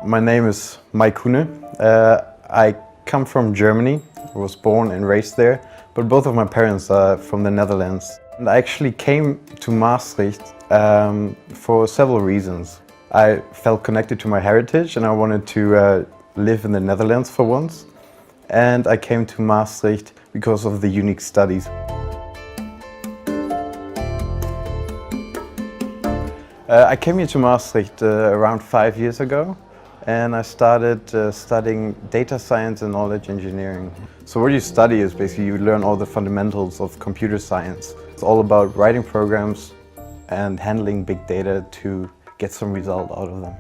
My name is Mike. I come from Germany. I was born and raised there, but both of my parents are from the Netherlands. And I actually came to Maastricht for several reasons. I felt connected to my heritage and I wanted to live in the Netherlands for once. And I came to Maastricht because of the unique studies. I came here to Maastricht around 5 years ago, and I started studying data science and knowledge engineering. So what you study is basically you learn all the fundamentals of computer science. It's all about writing programs and handling big data to get some result out of them.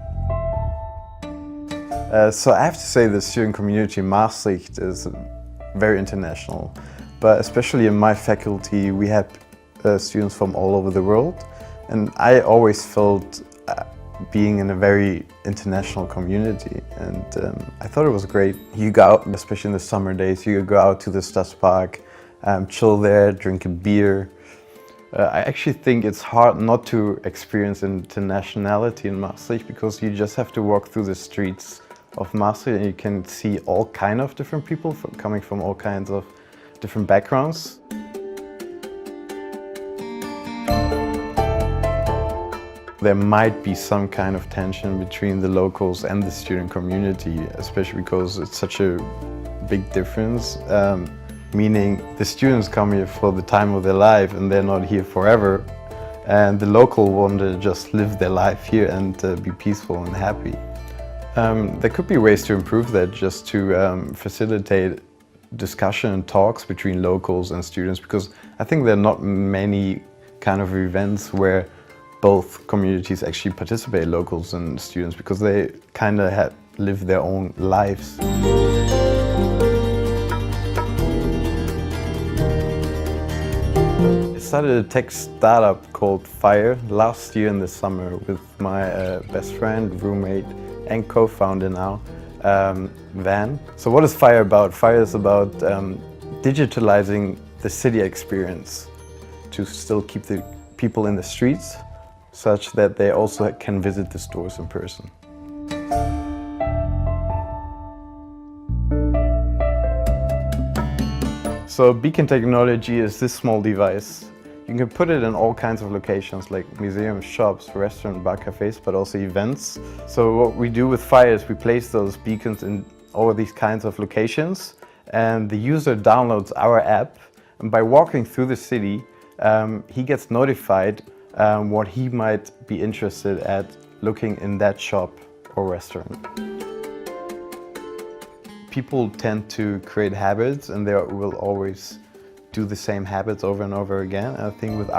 So I have to say the student community in Maastricht is very international, but especially in my faculty we had students from all over the world. And I always felt being in a very international community, and I thought it was great. You go out, especially in the summer days, you go out to the Stadspark, chill there, drink a beer. I actually think it's hard not to experience internationality in Maastricht because you just have to walk through the streets of Maastricht and you can see all kinds of different people coming from all kinds of different backgrounds. There might be some kind of tension between the locals and the student community, especially because it's such a big difference, meaning the students come here for the time of their life and they're not here forever, and the local want to just live their life here and be peaceful and happy. There could be ways to improve that, just to facilitate discussion and talks between locals and students, because I think there are not many kind of events where both communities actually participate, locals and students, because they kind of live their own lives. I started a tech startup called Fire last year in the summer with my best friend, roommate and co-founder now, Van. So what is Fire about? Fire is about digitalizing the city experience to still keep the people in the streets, such that they also can visit the stores in person. So beacon technology is this small device. You can put it in all kinds of locations like museums, shops, restaurants, bar cafes, but also events. So what we do with Fire is we place those beacons in all these kinds of locations, and the user downloads our app, and by walking through the city he gets notified what he might be interested at looking in that shop or restaurant. People tend to create habits and they will always do the same habits over and over again. I think with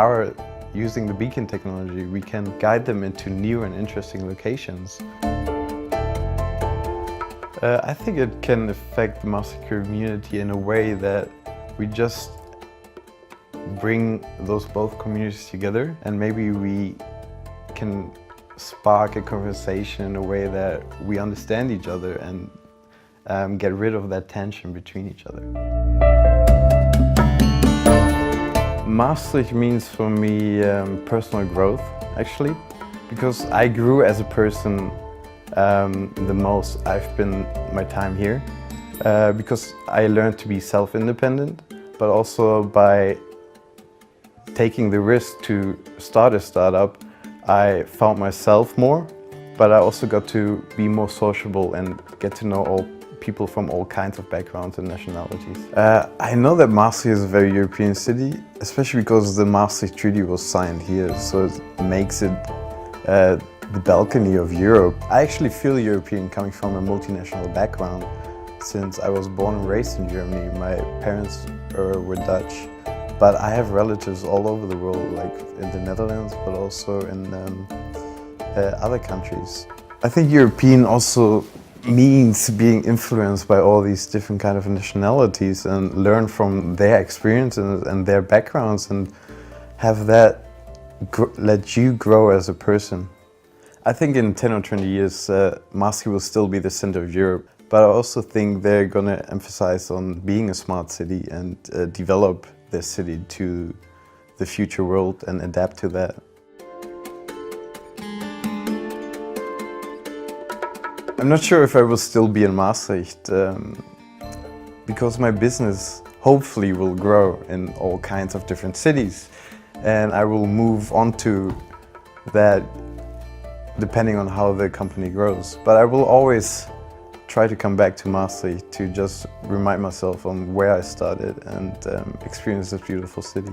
using the beacon technology, we can guide them into new and interesting locations. I think it can affect the Maastricht community in a way that we just bring those both communities together, and maybe we can spark a conversation in a way that we understand each other and get rid of that tension between each other. Maastricht means for me personal growth, actually, because I grew as a person the most I've been my time here, because I learned to be self-independent, but also by taking the risk to start a startup, I found myself more, but I also got to be more sociable and get to know all people from all kinds of backgrounds and nationalities. I know that Maastricht is a very European city, especially because the Maastricht Treaty was signed here, so it makes it the balcony of Europe. I actually feel European coming from a multinational background. Since I was born and raised in Germany, my parents were Dutch. But I have relatives all over the world, like in the Netherlands, but also in other countries. I think European also means being influenced by all these different kind of nationalities and learn from their experiences and their backgrounds and have that let you grow as a person. I think in 10 or 20 years, Maastricht will still be the center of Europe, but I also think they're going to emphasize on being a smart city and develop their city to the future world and adapt to that. I'm not sure if I will still be in Maastricht because my business hopefully will grow in all kinds of different cities, and I will move on to that depending on how the company grows. But I will always try to come back to Maastricht to just remind myself on where I started and experience this beautiful city.